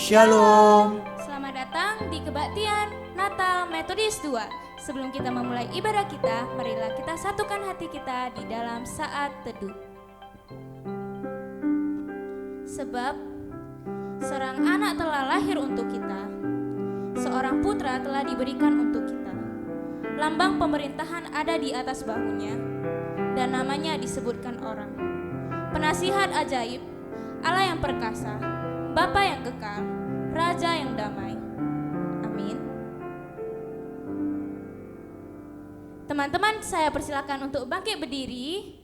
Shalom. Selamat datang di kebaktian Natal Metodis 2. Sebelum kita memulai ibadah kita, marilah kita satukan hati kita di dalam saat teduh. Sebab seorang anak telah lahir untuk kita, seorang putra telah diberikan untuk kita. Lambang pemerintahan ada di atas bahunya, dan namanya disebutkan orang. Penasihat ajaib, Allah yang perkasa, Bapa yang kekal, Raja yang damai. Amin. Teman-teman, saya persilakan untuk bangkit berdiri.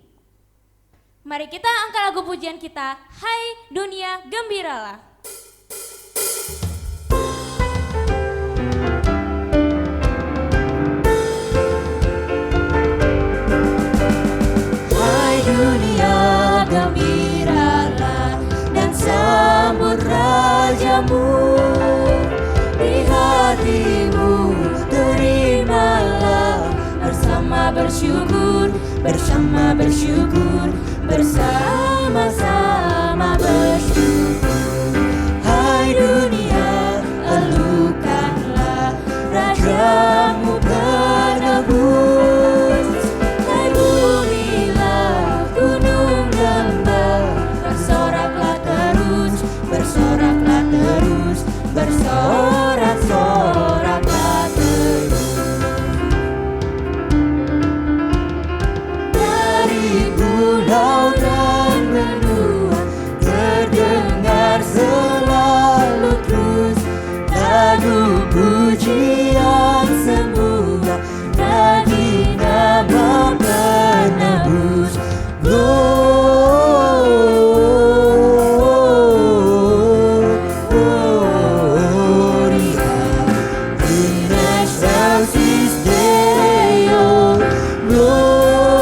Mari kita angkat lagu pujian kita, Hai Dunia Gembiralah. Hai dunia gembiralah dan sambut Rajamu. Di hatimu terimalah bersama bersyukur, bersama-sama bersyukur. Hai dunia, elukanlah Rajamu penebus. Hai bumilah gunung lembah, bersoraklah terus, bersorak-soraklah terus. Dari pulau dan benua terdengar selalu terus lagu pujian semua bagi nama penebus. Gloria in excelsis Deo. Gloria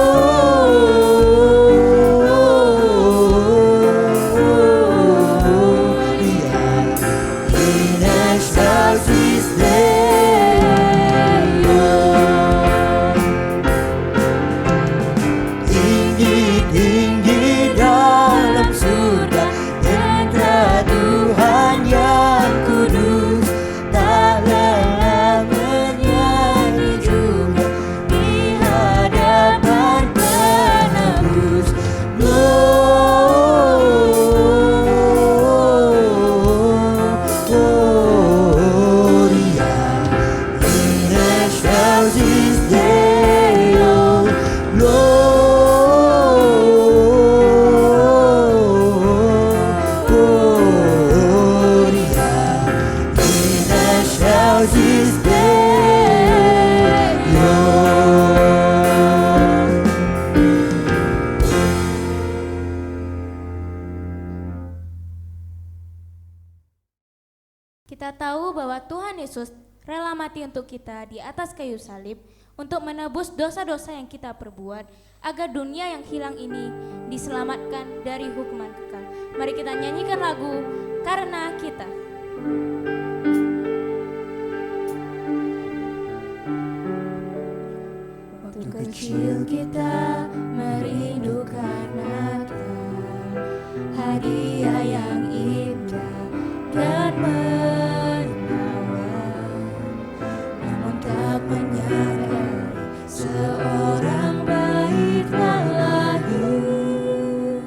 in excelsis Deo. Tinggi-tinggi dalam surga tentara Tuhan yang kudus, tak lelah menyanyi juga di hadapan penebus. Gloria in excelsis Deo. Gloria in excelsis Deo. Kita tahu bahwa Tuhan Yesus rela mati untuk kita di atas kayu salib untuk menebus dosa-dosa yang kita perbuat, agar dunia yang hilang ini diselamatkan dari hukuman kekal. Mari kita nyanyikan lagu Karena Kita. Waktu kecil kita merindukan Natal, hadiah yang indah dan menawan, namun tak menyadari seorang bayi telah lahir,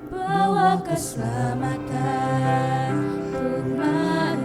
bawa keselamatan untuk manusia.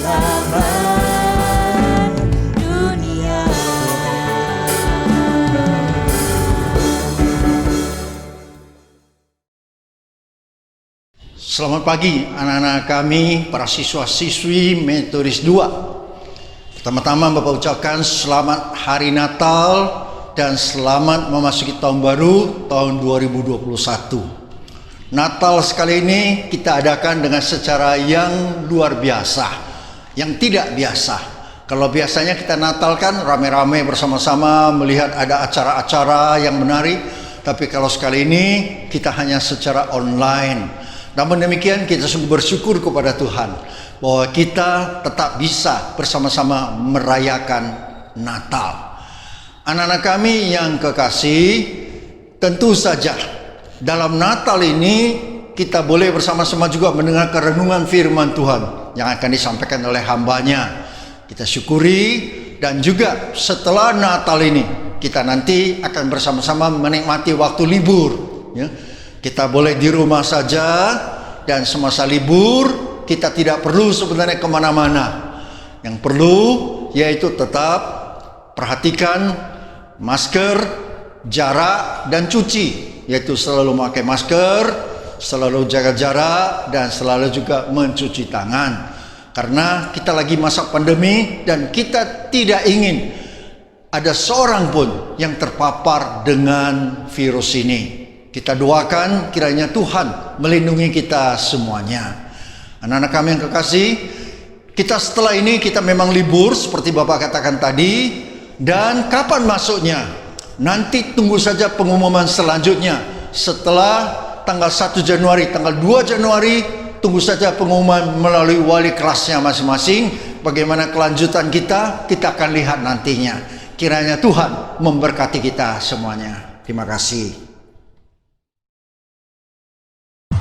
zaman dunia. Selamat pagi anak-anak kami, para siswa-siswi Metodis 2. Pertama-tama Bapak ucapkan selamat Hari Natal dan selamat memasuki tahun baru tahun 2021. Natal sekali ini kita adakan dengan secara yang luar biasa, yang tidak biasa. Kalau biasanya kita Natal kan rame-rame bersama-sama melihat ada acara-acara yang menarik, tapi kalau sekali ini kita hanya secara online. Namun demikian kita sungguh bersyukur kepada Tuhan bahwa kita tetap bisa bersama-sama merayakan Natal. Anak-anak kami yang kekasih, tentu saja dalam Natal ini kita boleh bersama-sama juga mendengarkan renungan firman Tuhan yang akan disampaikan oleh hambanya. Kita syukuri, dan juga setelah Natal ini kita nanti akan bersama-sama menikmati waktu libur, ya. Kita boleh di rumah saja, dan semasa libur kita tidak perlu sebenarnya kemana-mana. Yang perlu yaitu tetap perhatikan masker, jarak, dan cuci, yaitu selalu memakai masker, selalu jaga jarak, dan selalu juga mencuci tangan. Karena kita lagi masa pandemi dan kita tidak ingin ada seorang pun yang terpapar dengan virus ini. Kita doakan kiranya Tuhan melindungi kita semuanya. Anak-anak kami yang kekasih, kita setelah ini kita memang libur seperti Bapak katakan tadi. Dan kapan masuknya? Nanti tunggu saja pengumuman selanjutnya. Setelah tanggal 1 Januari, tanggal 2 Januari, tunggu saja pengumuman melalui wali kelasnya masing-masing. Bagaimana kelanjutan kita akan lihat nantinya. Kiranya Tuhan memberkati kita semuanya. Terima kasih.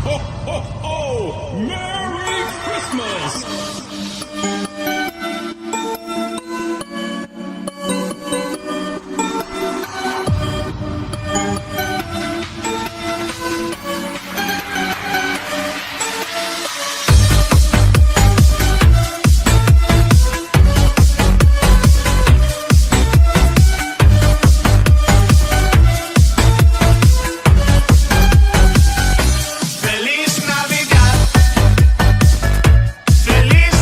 Ho, ho, ho! Merry Christmas! Feliz Navidad. Feliz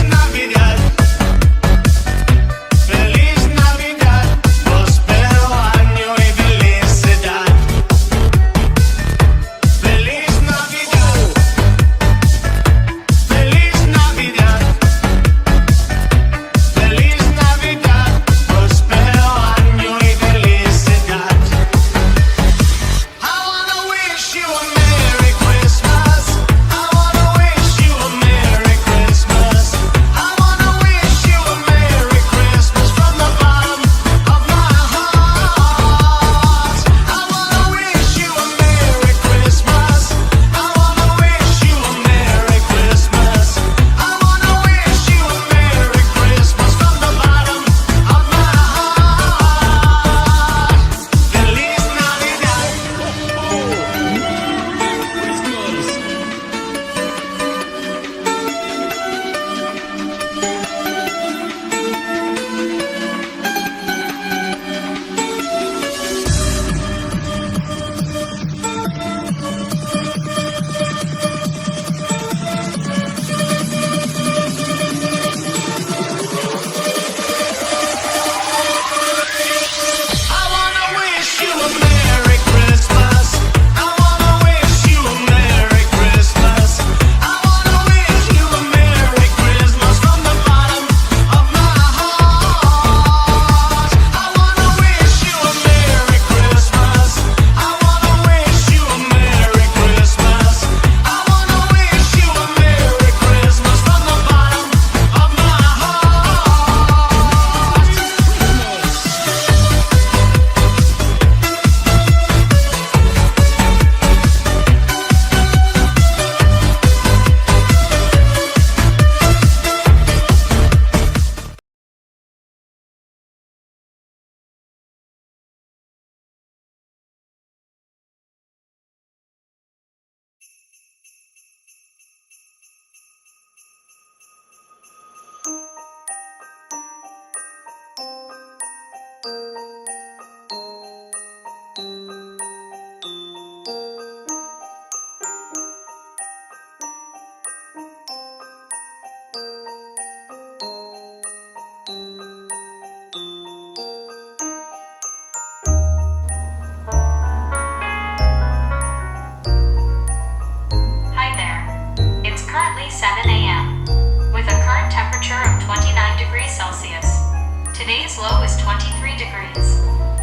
Today's low is 23 degrees,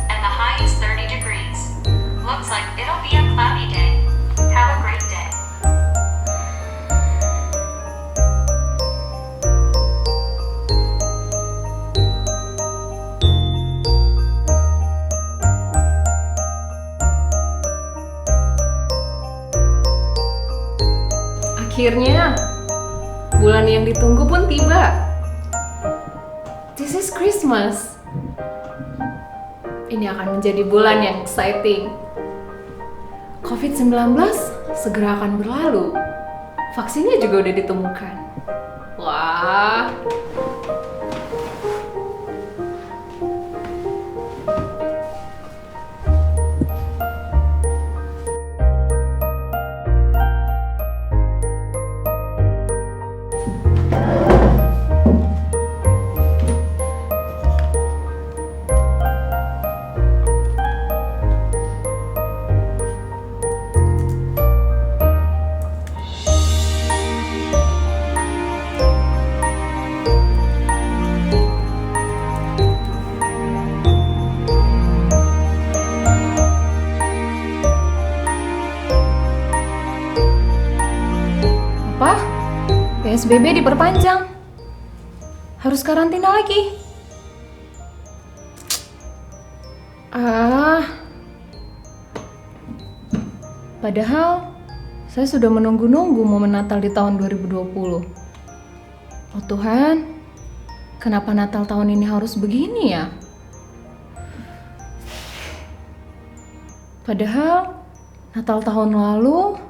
and the high is 30 degrees. Looks like it'll be a cloudy day. Have a great day. Akhirnya, bulan yang ditunggu pun tiba. This is Christmas. Ini akan menjadi bulan yang exciting. COVID-19 segera akan berlalu. Vaksinnya juga udah ditemukan. Wah. Apa? PSBB diperpanjang. Harus karantina lagi. Padahal saya sudah menunggu-nunggu momen Natal di tahun 2020. Oh Tuhan, kenapa Natal tahun ini harus begini ya? Padahal Natal tahun lalu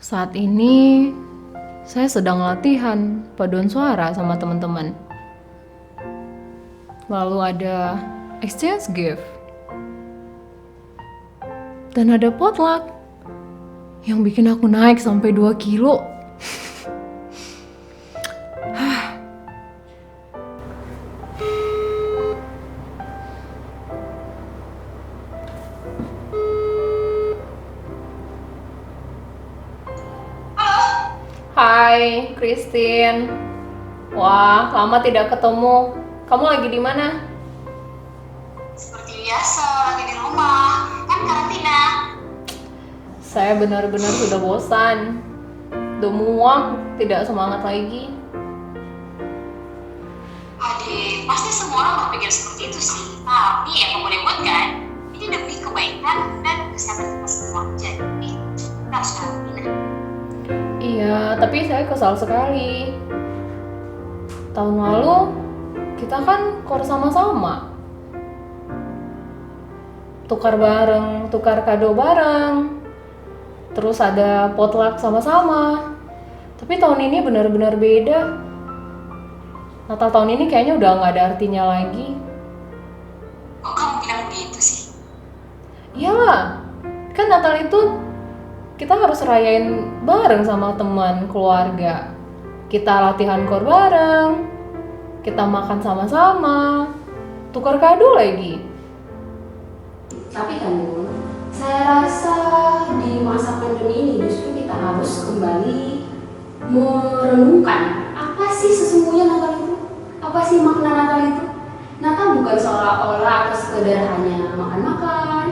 saat ini saya sedang latihan paduan suara sama teman-teman. Lalu ada exchange gift. Dan ada potluck yang bikin aku naik sampai 2 kilo. Hai, Christine. Wah, lama tidak ketemu. Kamu lagi di mana? Seperti biasa, lagi di rumah. Kan karantina. Saya benar-benar sudah bosan. Udah muak, tidak semangat lagi. Adik, pasti semua orang berpikir seperti itu sih. Tapi ya kamu boleh buat kan? Ini demi kebaikan dan kesehatan kita semua. Jadi, kita harus karantina. Iya, tapi saya kesal sekali. Tahun lalu, kita kan kor sama-sama. Tukar bareng, tukar kado bareng. Terus ada potluck sama-sama. Tapi tahun ini benar-benar beda. Natal tahun ini kayaknya udah nggak ada artinya lagi. Kok kamu bilang begitu sih? Iyalah, kan Natal itu kita harus rayain bareng sama teman, keluarga. Kita latihan kor bareng, kita makan sama-sama, tukar kado lagi. Tapi kan Bun, saya rasa di masa pandemi ini justru kita harus kembali merenungkan apa sih sesungguhnya Natal itu? Apa sih makna Natal itu? Natal bukan seolah-olah atau sekedar hanya makan-makan,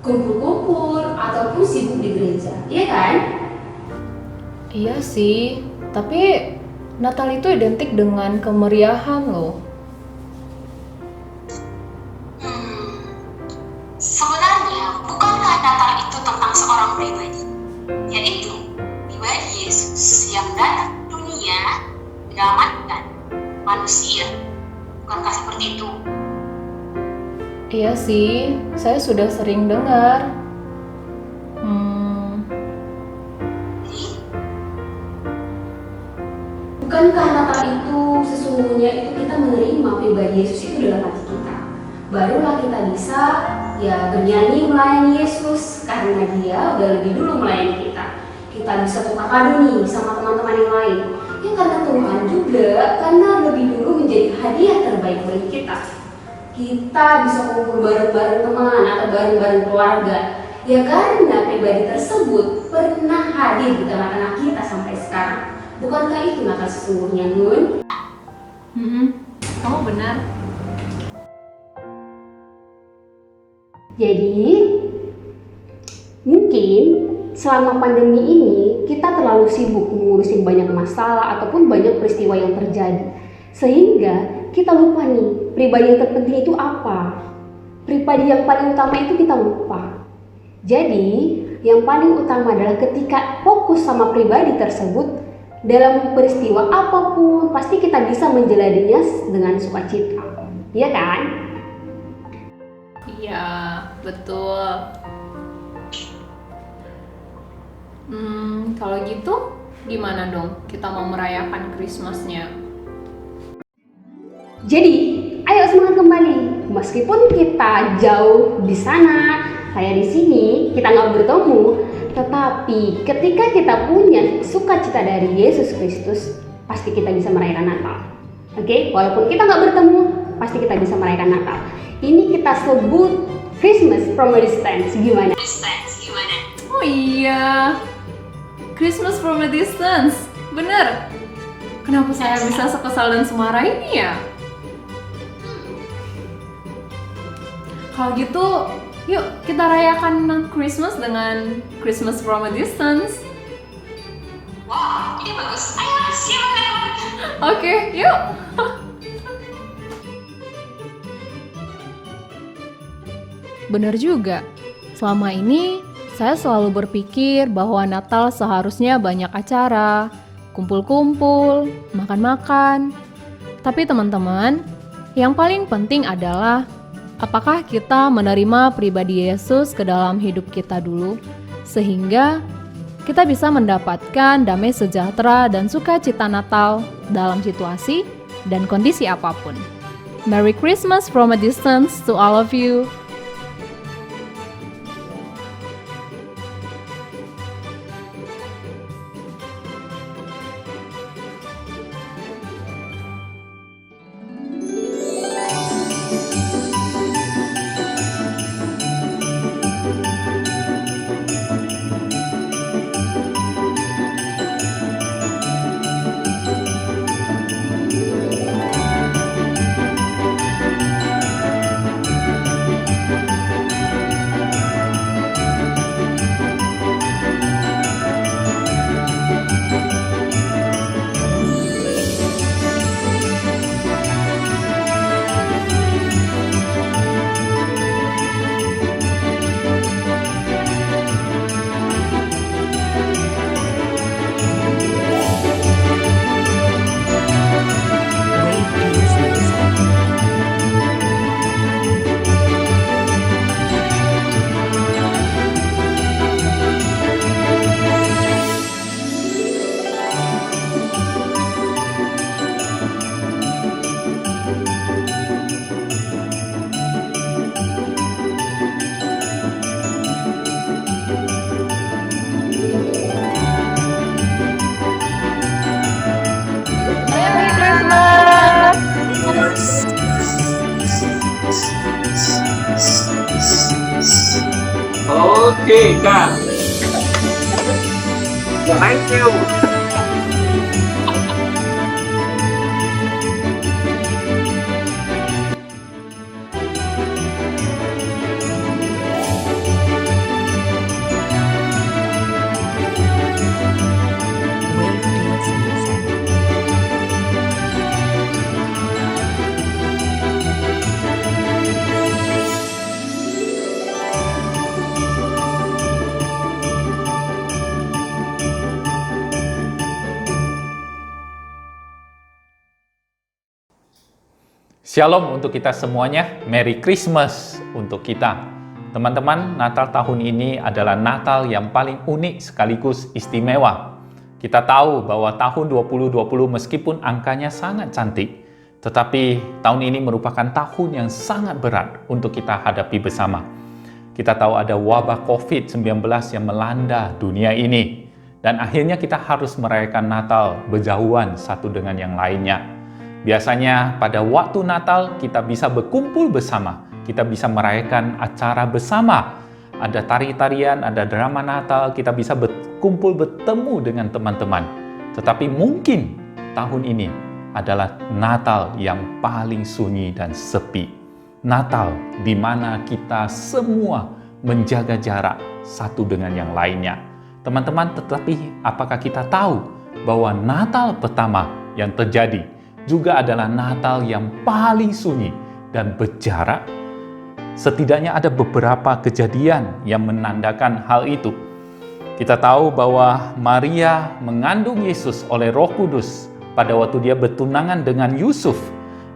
kumpul-kumpul, ataupun sibuk di gereja, iya kan? Iya sih, tapi Natal itu identik dengan kemeriahan loh. Sebenarnya, bukankah Natal itu tentang seorang pribadi? Yaitu, pribadi Yesus yang datang ke dunia menyelamatkan manusia. Bukankah seperti itu? Iya sih, saya sudah sering dengar. Jadi, Bukankah Natal itu sesungguhnya itu kita menerima pribadi Yesus itu dalam hati kita? barulah kita bisa ya bernyanyi melayani Yesus karena dia udah lebih dulu melayani kita. Kita bisa tukar kado nih sama teman-teman yang lain. Ya karena Tuhan juga, karena lebih dulu menjadi hadiah terbaik bagi kita. Kita bisa kumpul bareng-bareng teman atau bareng-bareng keluarga. Ya karena pribadi tersebut pernah hadir di tengah-tengah kita sampai sekarang. Bukankah itu Natal sesungguhnya, Nun? Kamu benar. Jadi, mungkin selama pandemi ini kita terlalu sibuk mengurusi banyak masalah ataupun banyak peristiwa yang terjadi. Sehingga kita lupa nih, pribadi yang terpenting itu apa? Pribadi yang paling utama itu kita lupa. Jadi, yang paling utama adalah ketika fokus sama pribadi tersebut, dalam peristiwa apapun pasti kita bisa menjalaninya dengan sukacita. Iya kan? Iya, betul. Kalau gitu gimana dong kita mau merayakan Christmas-nya? Jadi, ayo semangat kembali. Meskipun kita jauh di sana, saya di sini, kita nggak bertemu, tetapi ketika kita punya sukacita dari Yesus Kristus, pasti kita bisa merayakan Natal. Oke, walaupun kita nggak bertemu, pasti kita bisa merayakan Natal. Ini kita sebut Christmas from a distance. Gimana? Oh iya, Christmas from a distance. Bener. Kenapa saya bisa sekesal dan semarah ini ya? Kalau gitu, yuk kita rayakan Christmas dengan Christmas from a distance. Wah, ini bagus. Ayo, silakan. Oke, yuk. Bener juga. Selama ini saya selalu berpikir bahwa Natal seharusnya banyak acara, kumpul-kumpul, makan-makan. Tapi teman-teman, yang paling penting adalah apakah kita menerima pribadi Yesus ke dalam hidup kita dulu, sehingga kita bisa mendapatkan damai sejahtera dan sukacita Natal dalam situasi dan kondisi apapun. Merry Christmas from a distance to all of you. Oke, Kak. Thank you. Shalom untuk kita semuanya, Merry Christmas untuk kita. Teman-teman, Natal tahun ini adalah Natal yang paling unik sekaligus istimewa. Kita tahu bahwa tahun 2020 meskipun angkanya sangat cantik, Tetapi tahun ini merupakan tahun yang sangat berat untuk kita hadapi bersama. Kita tahu ada wabah COVID-19 yang melanda dunia ini. Dan akhirnya kita harus merayakan Natal berjauhan satu dengan yang lainnya. Biasanya pada waktu Natal kita bisa berkumpul bersama. Kita bisa merayakan acara bersama. Ada tari-tarian, ada drama Natal, kita bisa berkumpul bertemu dengan teman-teman. Tetapi mungkin tahun ini adalah Natal yang paling sunyi dan sepi. Natal di mana kita semua menjaga jarak satu dengan yang lainnya. Teman-teman, tetapi apakah kita tahu bahwa Natal pertama yang terjadi juga adalah Natal yang paling sunyi dan berjarak? Setidaknya ada beberapa kejadian yang menandakan hal itu. Kita tahu bahwa Maria mengandung Yesus oleh Roh Kudus pada waktu dia bertunangan dengan Yusuf.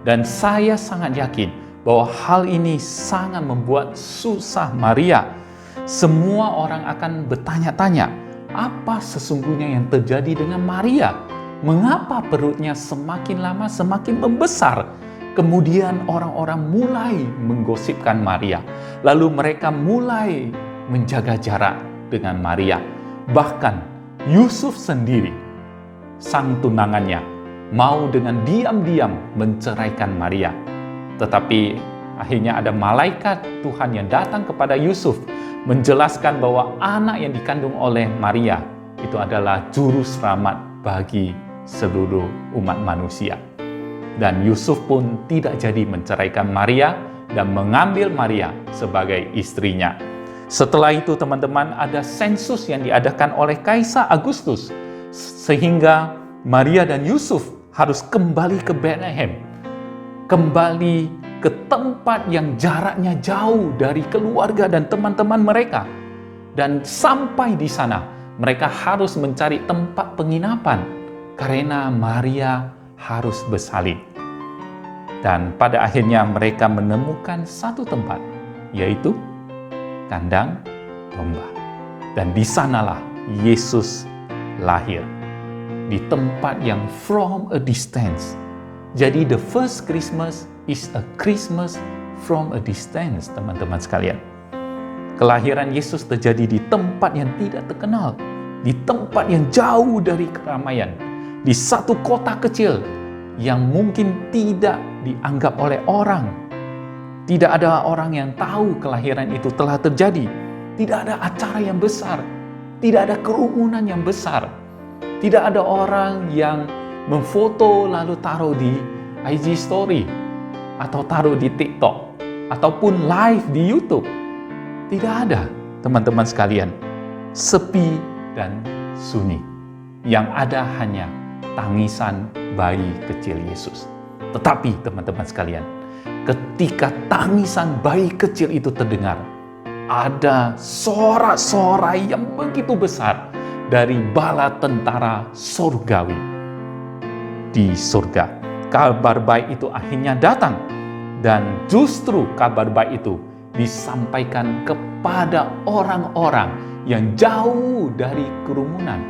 Dan saya sangat yakin bahwa hal ini sangat membuat susah Maria. Semua orang akan bertanya-tanya, apa sesungguhnya yang terjadi dengan Maria? Mengapa perutnya semakin lama semakin membesar? Kemudian orang-orang mulai menggosipkan Maria. Lalu mereka mulai menjaga jarak dengan Maria. Bahkan Yusuf sendiri, sang tunangannya, mau dengan diam-diam menceraikan Maria. Tetapi akhirnya ada malaikat Tuhan yang datang kepada Yusuf menjelaskan bahwa anak yang dikandung oleh Maria itu adalah juru selamat bagi seluruh umat manusia. Dan Yusuf pun tidak jadi menceraikan Maria dan mengambil Maria sebagai istrinya. Setelah itu teman-teman, ada sensus yang diadakan oleh Kaisar Agustus sehingga Maria dan Yusuf harus kembali ke Bethlehem, kembali ke tempat yang jaraknya jauh dari keluarga dan teman-teman mereka. Dan sampai di sana mereka harus mencari tempat penginapan karena Maria harus bersalin. Dan pada akhirnya mereka menemukan satu tempat, yaitu kandang domba. Dan di sanalah Yesus lahir, di tempat yang from a distance. Jadi the first Christmas is a Christmas from a distance, teman-teman sekalian. Kelahiran Yesus terjadi di tempat yang tidak terkenal, di tempat yang jauh dari keramaian, di satu kota kecil yang mungkin tidak dianggap oleh orang. Tidak ada orang yang tahu kelahiran itu telah terjadi. Tidak ada acara yang besar, tidak ada kerumunan yang besar, tidak ada orang yang memfoto lalu taruh di IG story atau taruh di TikTok ataupun live di YouTube. Tidak ada, teman-teman sekalian. Sepi dan sunyi. Yang ada hanya tangisan bayi kecil Yesus. Tetapi teman-teman sekalian, ketika tangisan bayi kecil itu terdengar, ada sorak-sorai yang begitu besar dari bala tentara surgawi di surga. Kabar baik itu akhirnya datang, dan justru kabar baik itu disampaikan kepada orang-orang yang jauh dari kerumunan,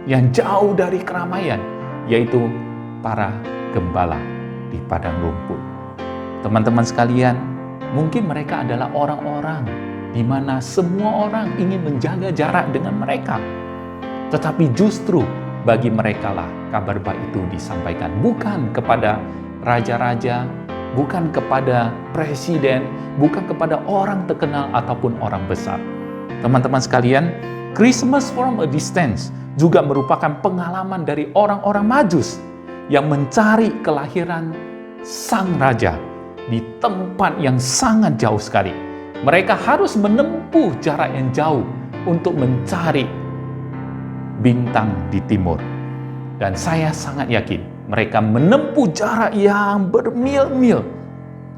yang jauh dari keramaian, yaitu para gembala di padang rumput. Teman-teman sekalian, mungkin mereka adalah orang-orang di mana semua orang ingin menjaga jarak dengan mereka. Tetapi justru bagi mereka lah kabar baik itu disampaikan, bukan kepada raja-raja, bukan kepada presiden, bukan kepada orang terkenal ataupun orang besar. Teman-teman sekalian, Christmas from a distance juga merupakan pengalaman dari orang-orang Majus yang mencari kelahiran sang raja di tempat yang sangat jauh sekali. Mereka harus menempuh jarak yang jauh untuk mencari bintang di timur. Dan saya sangat yakin mereka menempuh jarak yang bermil-mil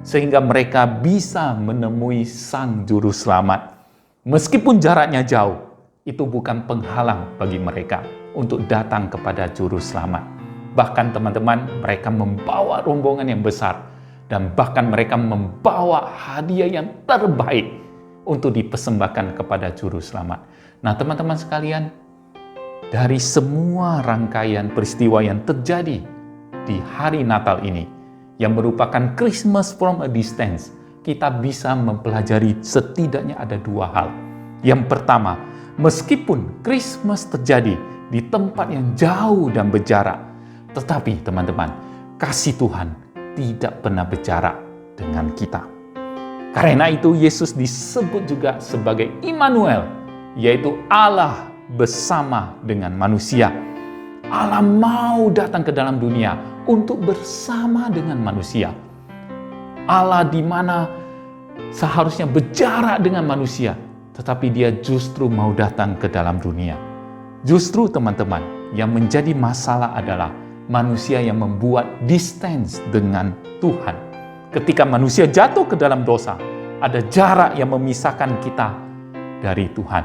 sehingga mereka bisa menemui sang juru selamat. Meskipun jaraknya jauh, itu bukan penghalang bagi mereka untuk datang kepada juru selamat. Bahkan teman-teman, mereka membawa rombongan yang besar dan bahkan mereka membawa hadiah yang terbaik untuk dipersembahkan kepada juru selamat. Nah, teman-teman sekalian, dari semua rangkaian peristiwa yang terjadi di hari Natal ini, yang merupakan Christmas from a distance, kita bisa mempelajari setidaknya ada dua hal. Yang pertama, meskipun Christmas terjadi di tempat yang jauh dan berjarak, tetapi teman-teman, kasih Tuhan tidak pernah berjarak dengan kita. Karena itu Yesus disebut juga sebagai Immanuel, yaitu Allah bersama dengan manusia. Allah mau datang ke dalam dunia untuk bersama dengan manusia. Allah di mana seharusnya berjarak dengan manusia, tetapi dia justru mau datang ke dalam dunia. Justru teman-teman, yang menjadi masalah adalah manusia yang membuat distance dengan Tuhan. Ketika manusia jatuh ke dalam dosa, ada jarak yang memisahkan kita dari Tuhan.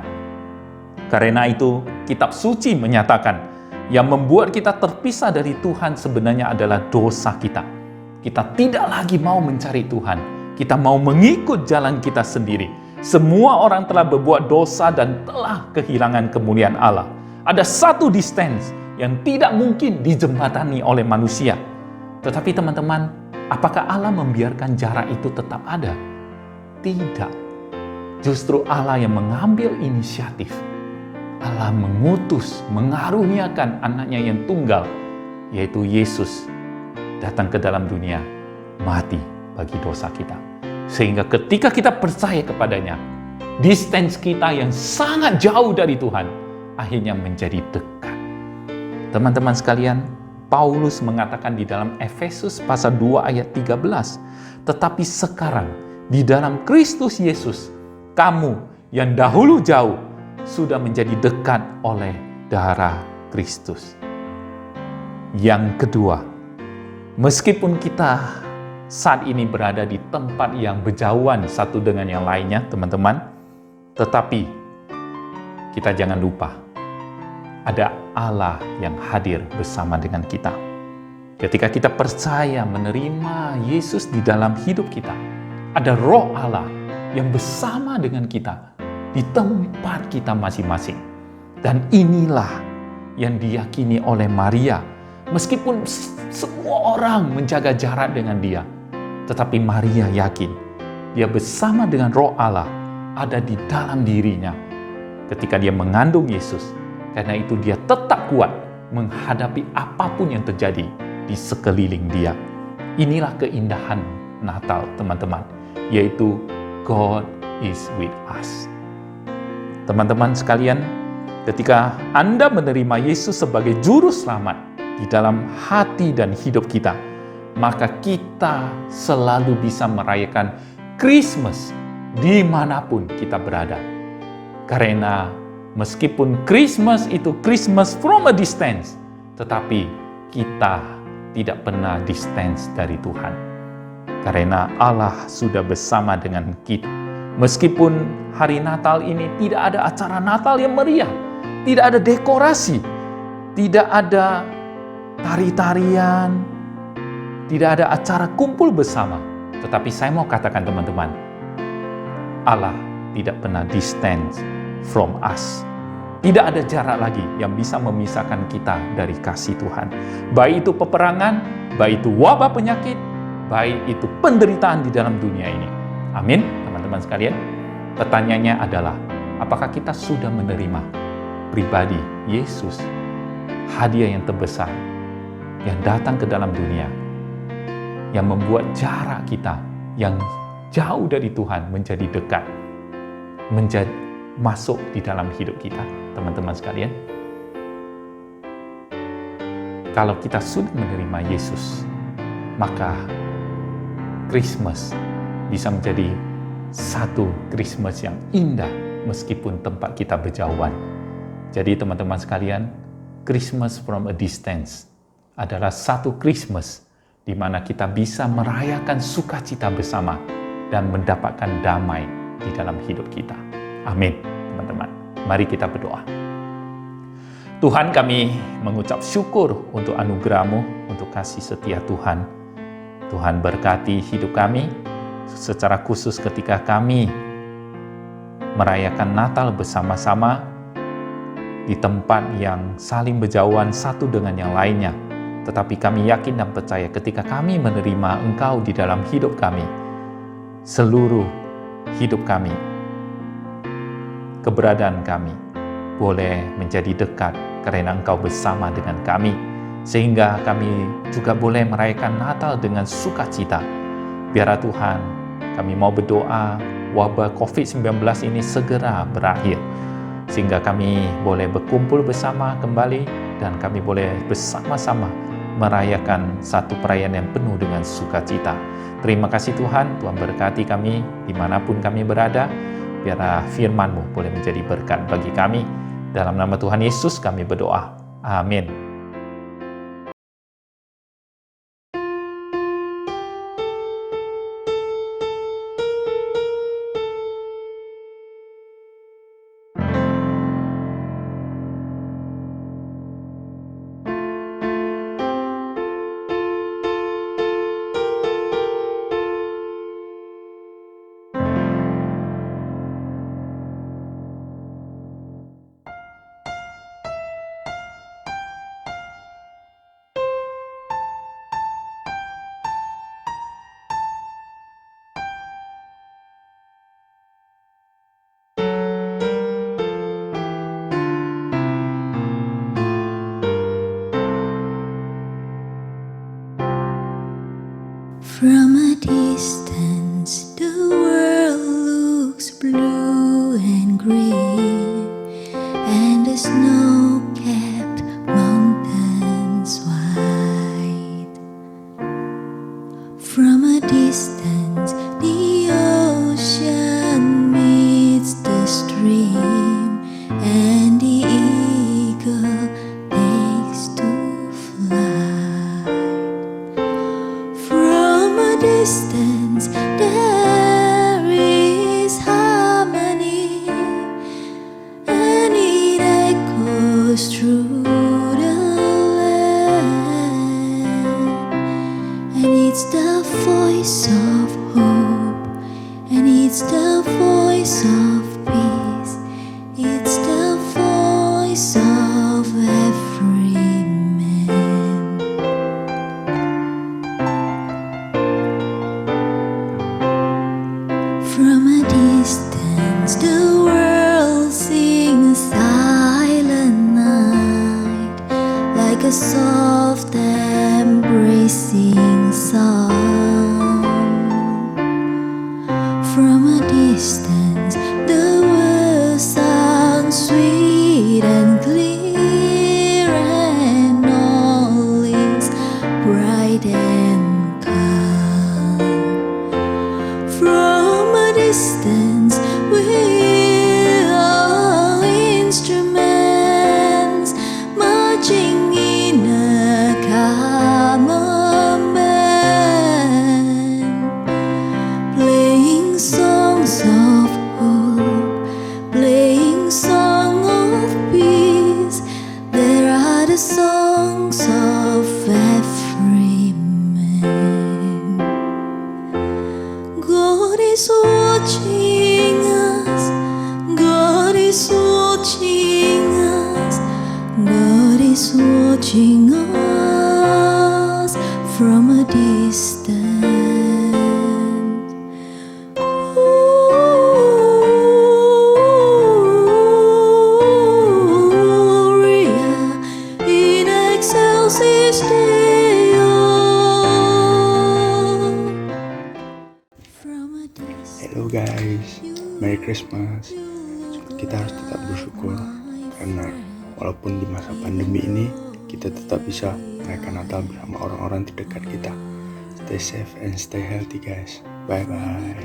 Karena itu, kitab suci menyatakan yang membuat kita terpisah dari Tuhan sebenarnya adalah dosa kita. Kita tidak lagi mau mencari Tuhan. Kita mau mengikut jalan kita sendiri. Semua orang telah berbuat dosa dan telah kehilangan kemuliaan Allah. Ada satu distance yang tidak mungkin dijembatani oleh manusia. Tetapi teman-teman, apakah Allah membiarkan jarak itu tetap ada? Tidak. Justru Allah yang mengambil inisiatif. Allah mengutus, mengaruniakan anaknya yang tunggal, yaitu Yesus, datang ke dalam dunia, mati bagi dosa kita. Sehingga ketika kita percaya kepadanya, distance kita yang sangat jauh dari Tuhan, akhirnya menjadi dekat. Teman-teman sekalian, Paulus mengatakan di dalam Efesus pasal 2 ayat 13, tetapi sekarang di dalam Kristus Yesus, kamu yang dahulu jauh, sudah menjadi dekat oleh darah Kristus. Yang kedua, meskipun kita saat ini berada di tempat yang berjauhan satu dengan yang lainnya, teman-teman, tetapi kita jangan lupa, ada Allah yang hadir bersama dengan kita. Ketika kita percaya menerima Yesus di dalam hidup kita, ada Roh Allah yang bersama dengan kita di tempat kita masing-masing. Dan inilah yang diyakini oleh Maria. Meskipun semua orang menjaga jarak dengan dia, tetapi Maria yakin dia bersama dengan Roh Allah ada di dalam dirinya ketika dia mengandung Yesus. Karena itu dia tetap kuat menghadapi apapun yang terjadi di sekeliling dia. Inilah keindahan Natal, teman-teman, yaitu God is with us. Teman-teman sekalian, ketika Anda menerima Yesus sebagai juru selamat di dalam hati dan hidup kita, maka kita selalu bisa merayakan Christmas dimanapun kita berada. Karena meskipun Christmas itu Christmas from a distance, tetapi kita tidak pernah distance dari Tuhan. Karena Allah sudah bersama dengan kita. Meskipun hari Natal ini tidak ada acara Natal yang meriah, tidak ada dekorasi, tidak ada tari-tarian, tidak ada acara kumpul bersama. Tetapi saya mau katakan teman-teman, Allah tidak pernah distance from us. Tidak ada jarak lagi yang bisa memisahkan kita dari kasih Tuhan. Baik itu peperangan, baik itu wabah penyakit, baik itu penderitaan di dalam dunia ini. Amin, teman-teman sekalian. Pertanyaannya adalah, apakah kita sudah menerima pribadi Yesus, hadiah yang terbesar, yang datang ke dalam dunia, yang membuat jarak kita yang jauh dari Tuhan menjadi dekat, menjadi masuk di dalam hidup kita, teman-teman sekalian. Kalau kita sudah menerima Yesus, maka Christmas bisa menjadi satu Christmas yang indah meskipun tempat kita berjauhan. Jadi teman-teman sekalian, Christmas from a distance adalah satu Christmas di mana kita bisa merayakan sukacita bersama dan mendapatkan damai di dalam hidup kita. Amin, teman-teman. Mari kita berdoa. Tuhan, kami mengucap syukur untuk anugerah-Mu, untuk kasih setia Tuhan. Tuhan berkati hidup kami, secara khusus ketika kami merayakan Natal bersama-sama di tempat yang saling berjauhan satu dengan yang lainnya. Tetapi kami yakin dan percaya ketika kami menerima Engkau di dalam hidup kami, seluruh hidup kami, keberadaan kami boleh menjadi dekat karena Engkau bersama dengan kami, sehingga kami juga boleh merayakan Natal dengan sukacita. Biarlah Tuhan, kami mau berdoa wabah COVID-19 ini segera berakhir, sehingga kami boleh berkumpul bersama kembali dan kami boleh bersama-sama merayakan satu perayaan yang penuh dengan sukacita. Terima kasih Tuhan, Tuhan berkati kami dimanapun kami berada. Biarlah firman-Mu boleh menjadi berkat bagi kami. Dalam nama Tuhan Yesus kami berdoa. Amin. From a distance, the world looks blue and green, and the snow-capped mountains white. From a distance, the ocean meets the stream, and the eagle takes to fly. Distance, there is harmony, and it echoes through the land, and it's the voice of hope, and it's the voice of peace, it's the voice of every man. From a distance, the world sings silent night, like a soft embracing song. From a distance, the world sounds sweet and clear, and all is bright and calm. From a distance, we're all instruments marching in a common band, playing songs of hope, playing song of peace. There are the songs of every man. God is watching us, God is watching us, God is watching us from a distance. Gloria in excelsis Deo. Hello guys, Merry Christmas. Kita harus tetap bersyukur karena walaupun di masa pandemi ini kita tetap bisa merayakan Natal bersama orang-orang terdekat kita. Stay safe and stay healthy guys. Bye bye.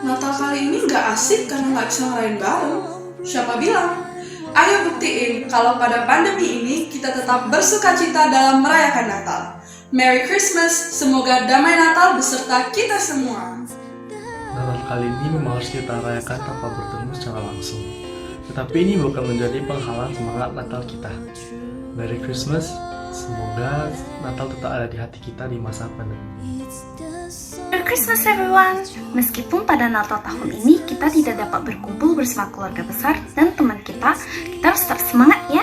Natal kali ini nggak asik karena nggak bisa ngerayain bareng. Siapa bilang? Ayo buktiin kalau pada pandemi ini kita tetap bersukacita dalam merayakan Natal. Merry Christmas, semoga damai Natal beserta kita semua. Natal kali ini memang harus kita rayakan tanpa bertemu secara langsung. Tetapi ini bukan menjadi penghalang semangat Natal kita. Merry Christmas, semoga Natal tetap ada di hati kita di masa pandemi. Merry Christmas everyone! Meskipun pada Natal tahun ini kita tidak dapat berkumpul bersama keluarga besar dan teman kita harus tetap semangat ya.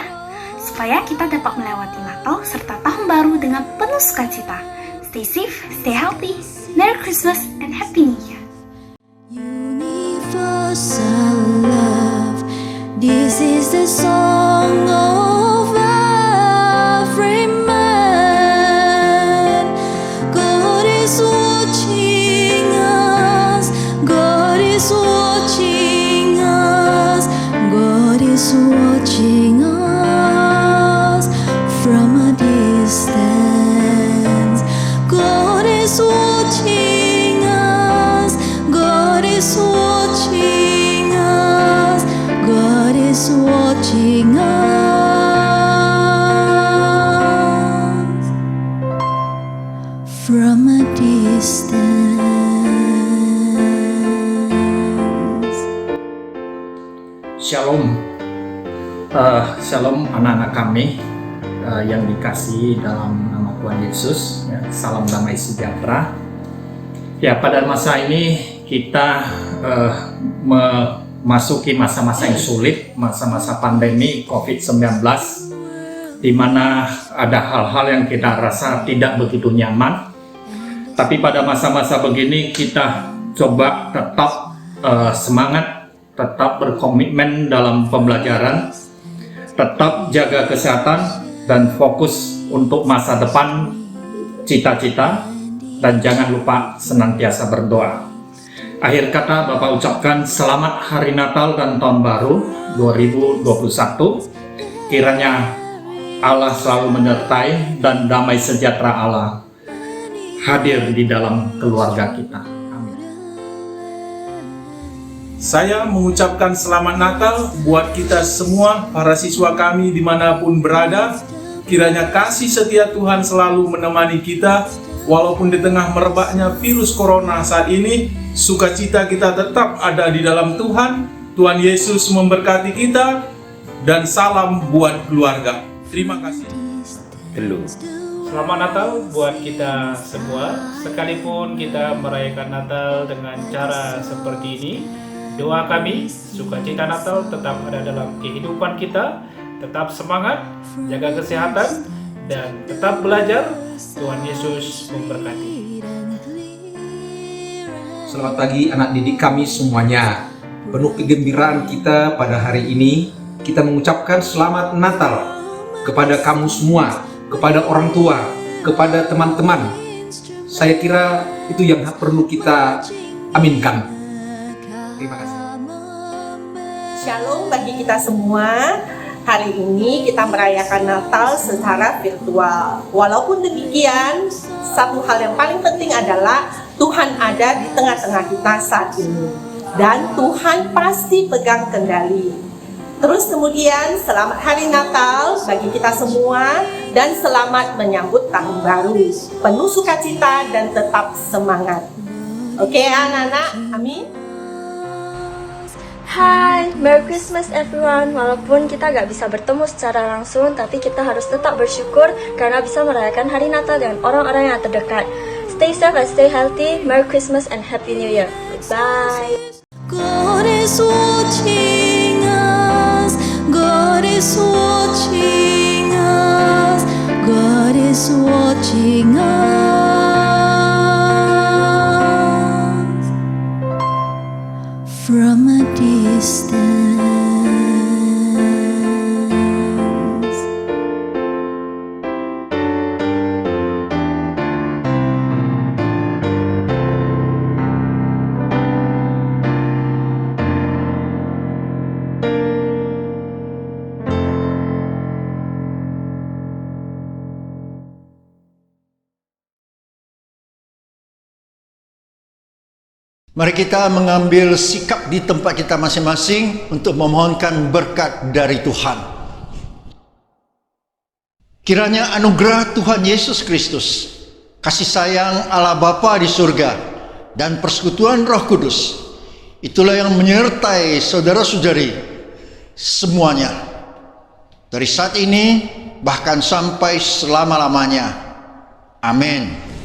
supaya kita dapat melewati Natal serta Tahun Baru dengan penuh sukacita. Stay safe, stay healthy, Merry Christmas and Happy New Year. Universal love, this is the song of every man. God is watching us, God is watching us, God is watching us from a distance. God is watching us, God is watching us, God is watching us from a distance. Shalom, Shalom anak-anak kami yang dikasihi dalam nama Tuhan Yesus. Ya, salam damai sejahtera. Ya, pada masa ini kita memasuki masa-masa yang sulit, masa-masa pandemi COVID-19, di mana ada hal-hal yang kita rasa tidak begitu nyaman. Tapi pada masa-masa begini kita coba tetap semangat, tetap berkomitmen dalam pembelajaran, tetap jaga kesehatan, dan fokus untuk masa depan, cita-cita, dan jangan lupa senantiasa berdoa. Akhir kata, Bapak ucapkan selamat Hari Natal dan Tahun Baru 2021. Kiranya Allah selalu menyertai dan damai sejahtera Allah hadir di dalam keluarga kita. Amin. Saya mengucapkan selamat Natal buat kita semua, para siswa kami dimanapun berada. Kiranya kasih setia Tuhan selalu menemani kita, walaupun di tengah merebaknya virus corona saat ini, sukacita kita tetap ada di dalam Tuhan. Tuhan Yesus memberkati kita, dan salam buat keluarga. Terima kasih. Selamat Natal buat kita semua, sekalipun kita merayakan Natal dengan cara seperti ini. Doa kami, sukacita Natal tetap ada dalam kehidupan kita. Tetap semangat, jaga kesehatan, dan tetap belajar. Tuhan Yesus memberkati. Selamat pagi anak didik kami semuanya. Penuh kegembiraan kita pada hari ini, kita mengucapkan selamat Natal kepada kamu semua, kepada orang tua, kepada teman-teman. Saya kira itu yang perlu kita aminkan. Terima kasih. Shalom bagi kita semua. Hari ini kita merayakan Natal secara virtual. Walaupun demikian, satu hal yang paling penting adalah Tuhan ada di tengah-tengah kita saat ini. Dan Tuhan pasti pegang kendali. Terus kemudian, selamat Hari Natal bagi kita semua. Dan selamat menyambut Tahun Baru. Penuh sukacita dan tetap semangat. Oke anak-anak, amin. Hai, Merry Christmas everyone. Walaupun kita gak bisa bertemu secara langsung, tapi kita harus tetap bersyukur karena bisa merayakan Hari Natal dengan orang-orang yang terdekat. Stay safe and stay healthy. Merry Christmas and Happy New Year. Goodbye. God is watching us, God is watching us, God is watching us from a distance. Mari kita mengambil sikap di tempat kita masing-masing untuk memohonkan berkat dari Tuhan. Kiranya anugerah Tuhan Yesus Kristus, kasih sayang Allah Bapa di surga, dan persekutuan Roh Kudus, itulah yang menyertai saudara-saudari semuanya. Dari saat ini bahkan sampai selama-lamanya. Amin.